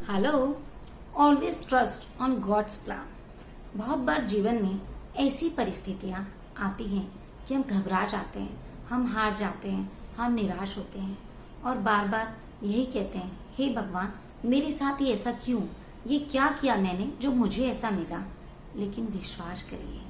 Hello. Always trust on God's plan. बहुत बार जीवन में ऐसी परिस्थितियां आती हैं कि हम घबरा जाते हैं, हम हार जाते हैं, हम निराश होते हैं और बार बार यही कहते हैं, हे भगवान मेरे साथ ही ऐसा क्यों, ये क्या किया मैंने जो मुझे ऐसा मिला। लेकिन विश्वास करिए,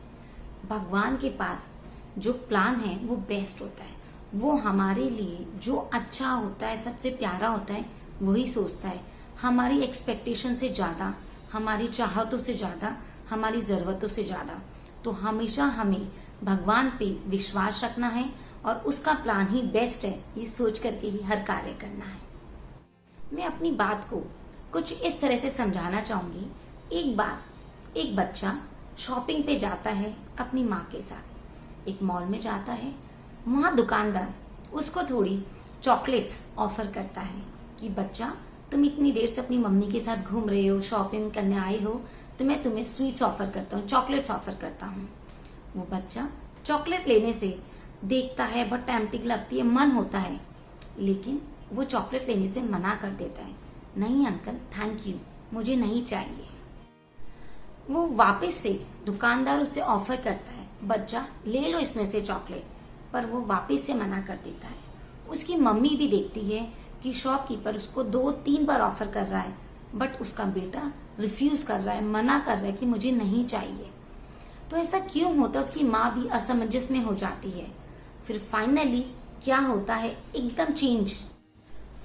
भगवान के पास जो प्लान है वो बेस्ट होता है। वो हमारे लिए जो अच्छा होता है, सबसे प्यारा होता है, वही सोचता है। हमारी एक्सपेक्टेशन से ज़्यादा, हमारी चाहतों से ज़्यादा, हमारी ज़रूरतों से ज़्यादा। तो हमेशा हमें भगवान पे विश्वास रखना है और उसका प्लान ही बेस्ट है, ये सोच करके ही हर कार्य करना है। मैं अपनी बात को कुछ इस तरह से समझाना चाहूँगी। एक बार एक बच्चा शॉपिंग पे जाता है अपनी माँ के साथ। एक मॉल में जाता है, वहाँ दुकानदार उसको थोड़ी चॉकलेट्स ऑफर करता है कि बच्चा तुम इतनी देर से अपनी मम्मी के साथ घूम रहे हो, शॉपिंग करने आए हो, तो मैं तुम्हें स्वीट्स ऑफर करता हूँ, चॉकलेट्स ऑफर करता हूँ। वो बच्चा चॉकलेट लेने से देखता है, बहुत टेम्पटिंग लगती है, मन होता है, लेकिन वो चॉकलेट लेने से मना कर देता है, नहीं अंकल थैंक यू, मुझे नहीं चाहिए। वो वापस से दुकानदार उसे ऑफर करता है, बच्चा ले लो इसमें से चॉकलेट, पर वो वापस से मना कर देता है। उसकी मम्मी भी देखती है कि शॉपकीपर उसको 2-3 बार ऑफर कर रहा है, बट उसका बेटा रिफ्यूज कर रहा है, मना कर रहा है कि मुझे नहीं चाहिए। तो ऐसा क्यों होता है, उसकी माँ भी असमंजस में हो जाती है। फिर फाइनली क्या होता है, एकदम चेंज।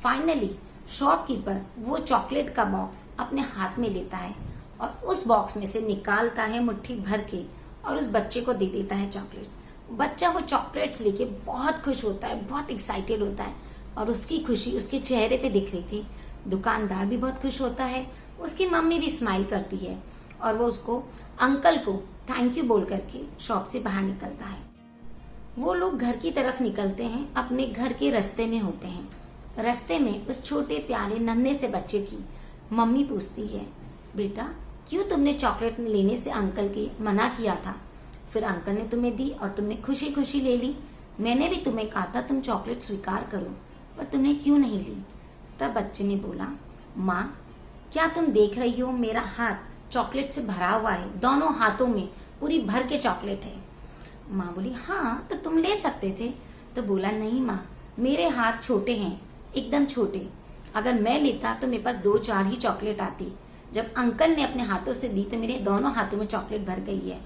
फाइनली शॉपकीपर वो चॉकलेट का बॉक्स अपने हाथ में लेता है और उस बॉक्स में से निकालता है मुट्ठी भर के और उस बच्चे को दे देता है चॉकलेट्स। बच्चा वो चॉकलेट्स लेके बहुत खुश होता है, बहुत एक्साइटेड होता है और उसकी खुशी उसके चेहरे पे दिख रही थी। दुकानदार भी बहुत खुश होता है, उसकी मम्मी भी स्माइल करती है और वो उसको अंकल को थैंक यू बोल करके शॉप से बाहर निकलता है। वो लोग घर की तरफ निकलते हैं, अपने घर के रास्ते में होते हैं। रास्ते में उस छोटे प्यारे नन्हे से बच्चे की मम्मी पूछती है, बेटा क्यों तुमने चॉकलेट लेने से अंकल के मना किया था? फिर अंकल ने तुम्हें दी और तुमने खुशी खुशी ले ली। मैंने भी तुम्हें कहा था तुम चॉकलेट स्वीकार करो, पर तुमने क्यों नहीं ली? तब बच्चे ने बोला, माँ क्या तुम देख रही हो मेरा हाथ चॉकलेट से भरा हुआ है, दोनों हाथों में पूरी भर के चॉकलेट है। माँ बोली, हाँ तो तुम ले सकते थे। तो बोला, नहीं माँ मेरे हाथ छोटे हैं, एकदम छोटे, अगर मैं लेता तो मेरे पास 2-4 ही चॉकलेट आती। जब अंकल ने अपने हाथों से दी तो मेरे दोनों हाथों में चॉकलेट भर गई है।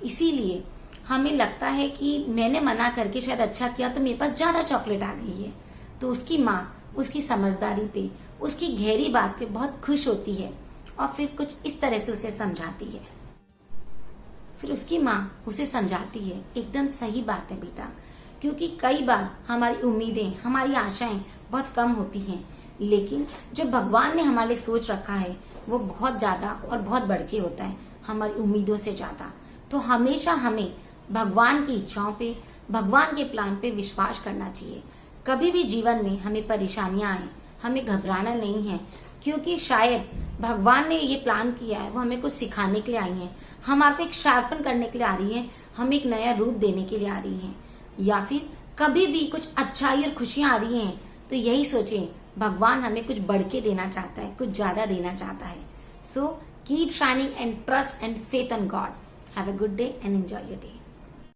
इसीलिए हमें लगता है कि मैंने मना करके शायद अच्छा किया तो मेरे पास ज्यादा चॉकलेट आ गई है। तो उसकी माँ उसकी समझदारी पे, उसकी गहरी बात पे बहुत खुश होती है और फिर कुछ इस तरह से उसे समझाती है। फिर उसकी माँ उसे समझाती है, एकदम सही बात है बेटा, क्योंकि कई बार हमारी उम्मीदें, हमारी आशाएं बहुत कम होती हैं, लेकिन जो भगवान ने हमारे लिए सोच रखा है वो बहुत ज़्यादा और बहुत बढ़ के होता है, हमारी उम्मीदों से ज़्यादा। तो हमेशा हमें भगवान की इच्छाओं पे, भगवान के प्लान पे विश्वास करना चाहिए। कभी भी जीवन में हमें परेशानियां आए, हमें घबराना नहीं है, क्योंकि शायद भगवान ने ये प्लान किया है, वो हमें कुछ सिखाने के लिए आई हैं, हमारे को एक शार्पन करने के लिए आ रही है, हमें एक नया रूप देने के लिए आ रही हैं। या फिर कभी भी कुछ अच्छाई और खुशियां आ रही हैं तो यही सोचें, भगवान हमें कुछ बढ़ के देना चाहता है, कुछ ज्यादा देना चाहता है। So keep shining and trust and faith on God. Have a good day and enjoy your day.